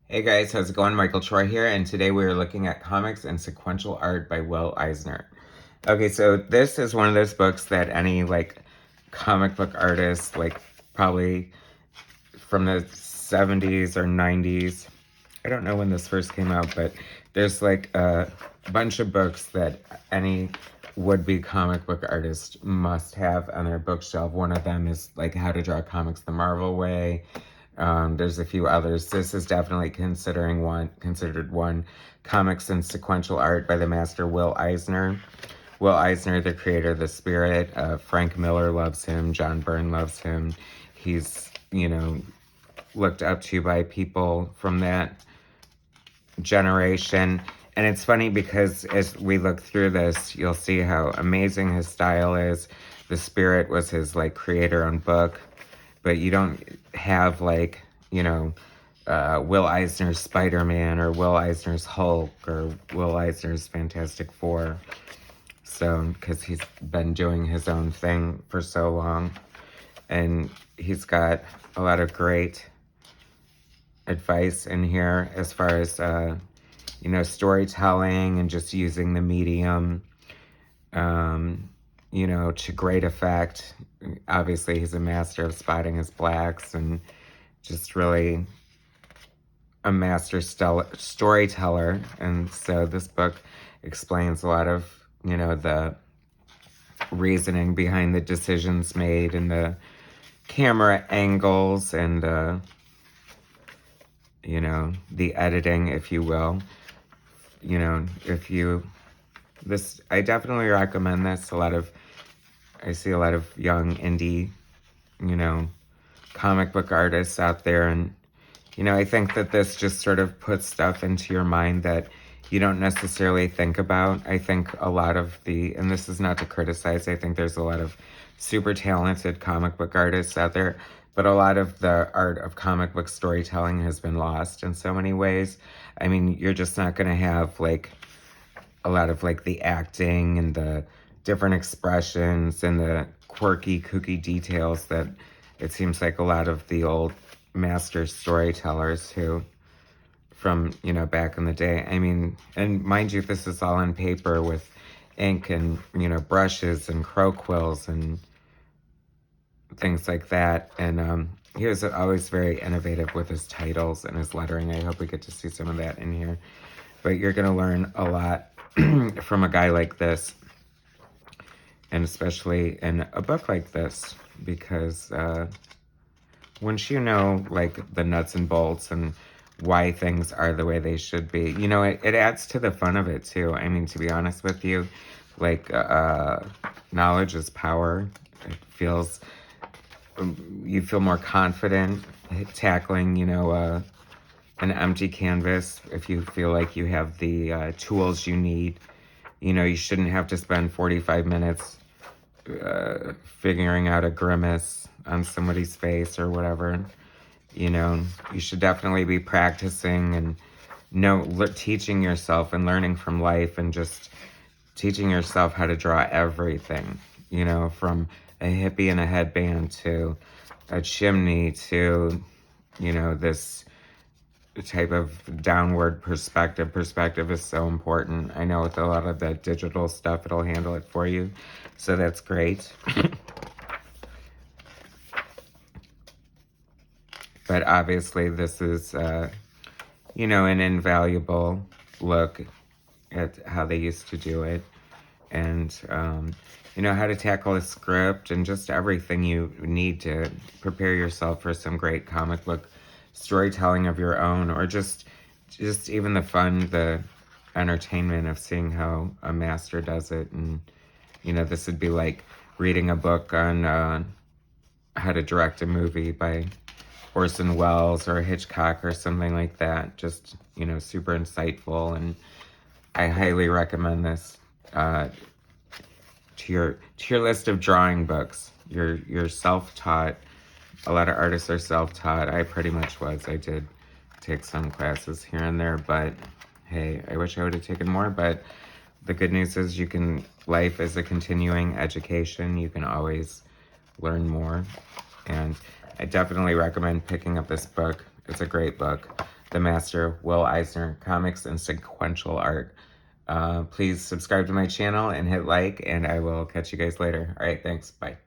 Hey guys, how's it going? Michael Troy here, and today we are looking at Comics and Sequential Art by Will Eisner. Okay, so this is one of those books that any comic book artist, probably from the 70s or 90s, I don't know when this first came out, but there's a bunch of books that any would-be comic book artist must have on their bookshelf. One of them is How to Draw Comics the Marvel Way. There's a few others. This is definitely considered one. Comics and Sequential Art by the master Will Eisner. Will Eisner, the creator of The Spirit. Frank Miller loves him. John Byrne loves him. He's, looked up to by people from that generation. And it's funny because as we look through this, you'll see how amazing his style is. The Spirit was his creator-owned book, but you don't have Will Eisner's Spider-Man or Will Eisner's Hulk or Will Eisner's Fantastic Four. So, because he's been doing his own thing for so long, and he's got a lot of great advice in here as far as storytelling and just using the medium to great effect. Obviously he's a master of spotting his blacks and just really a master storyteller. And so this book explains a lot of the reasoning behind the decisions made and the camera angles and the editing, if you will. I definitely recommend this. I see a lot of young indie, comic book artists out there, and I think that this just sort of puts stuff into your mind that you don't necessarily think about. I think a lot of and this is not to criticize, I think there's a lot of super talented comic book artists out there, but a lot of the art of comic book storytelling has been lost in so many ways. I mean, you're just not going to have a lot of the acting and the different expressions and the quirky, kooky details that it seems like a lot of the old master storytellers who from, back in the day. I mean, and mind you, this is all on paper with ink and, brushes and crow quills and things like that. And he was always very innovative with his titles and his lettering. I hope we get to see some of that in here. But you're going to learn a lot from a guy like this, and especially in a book like this, because once you know the nuts and bolts and why things are the way they should be, it adds to the fun of it too. I mean, to be honest with you, knowledge is power. It feels, you feel more confident tackling, an empty canvas if you feel like you have the tools you need. You shouldn't have to spend 45 minutes figuring out a grimace on somebody's face or whatever. You should definitely be practicing and teaching yourself and learning from life and just teaching yourself how to draw everything, from a hippie in a headband to a chimney to, this type of downward perspective. Perspective is so important. I know with a lot of the digital stuff, it'll handle it for you. So that's great. But obviously this is, an invaluable look at how they used to do it. And, how to tackle a script and just everything you need to prepare yourself for some great comic book storytelling of your own, or just even the fun, the entertainment of seeing how a master does it. And, this would be like reading a book on how to direct a movie by Orson Welles or Hitchcock or something like that. Just, super insightful, and I highly recommend this to your list of drawing books. You're self-taught. A lot of artists are self-taught. I pretty much was. I did take some classes here and there, but hey, I wish I would have taken more. But the good news is life is a continuing education. You can always learn more. And I definitely recommend picking up this book. It's a great book. the master Will Eisner comics and sequential art. Please subscribe to my channel and hit like, and I will catch you guys later. All right, thanks. Bye.